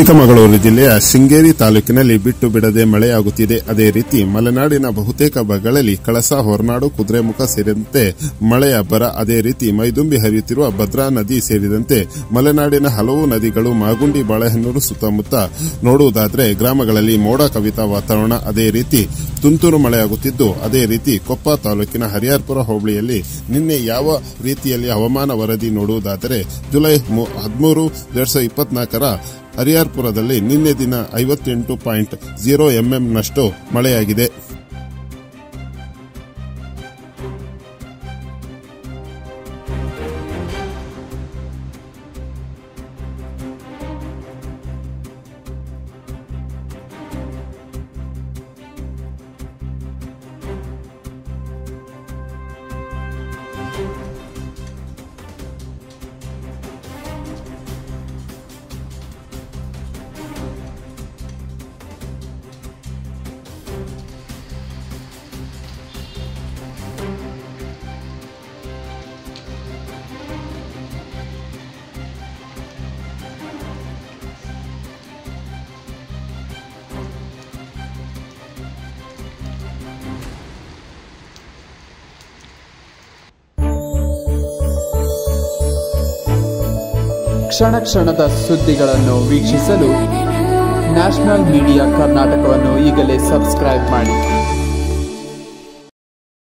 ಚಿಕ್ಕಮಗಳೂರು ಜಿಲ್ಲೆಯ ಶೃಂಗೇರಿ ತಾಲೂಕಿನಲ್ಲಿ ಬಿಟ್ಟು ಬಿಡದೆ ಮಳೆಯಾಗುತ್ತಿದೆ. ಅದೇ ರೀತಿ ಮಲೆನಾಡಿನ ಬಹುತೇಕ ಭಾಗಗಳಲ್ಲಿ ಕಳಸಾ, ಹೊರನಾಡು, ಕುದುರೆಮುಖ ಸೇರಿದಂತೆ ಮಳೆಯ ಅಬ್ಬರ. ಅದೇ ರೀತಿ ಮೈದುಂಬಿ ಹರಿಯುತ್ತಿರುವ ಭದ್ರಾ ನದಿ ಸೇರಿದಂತೆ ಮಲೆನಾಡಿನ ಹಲವು ನದಿಗಳು, ಮಾಗುಂಡಿ, ಬಾಳೆಹೊನ್ನೂರು ಸುತ್ತಮುತ್ತ ನೋಡುವುದಾದರೆ ಗ್ರಾಮಗಳಲ್ಲಿ ಮೋಡ ಕವಿತ ವಾತಾವರಣ. ಅದೇ ರೀತಿ ತುಂತುರು ಮಳೆಯಾಗುತ್ತಿದ್ದು, ಅದೇ ರೀತಿ ಕೊಪ್ಪ ತಾಲೂಕಿನ ಹರಿಹರಪುರ ಹೋಬಳಿಯಲ್ಲಿ ನಿನ್ನೆ ಯಾವ ರೀತಿಯಲ್ಲಿ ಹವಾಮಾನ ವರದಿ ನೋಡುವುದಾದರೆ ಜುಲೈ 13, 2024ರ ಹರಿಹರಪುರದಲ್ಲಿ ನಿನ್ನೆ ದಿನ 58.0 mm ನಷ್ಟು ಮಳೆಯಾಗಿದೆ. ಕ್ಷಣ ಕ್ಷಣದ ಸುದ್ದಿಗಳನ್ನು ವೀಕ್ಷಿಸಲು ನ್ಯಾಷನಲ್ ಮೀಡಿಯಾ ಕರ್ನಾಟಕವನ್ನು ಈಗಲೇ ಸಬ್ಸ್ಕ್ರೈಬ್ ಮಾಡಿ.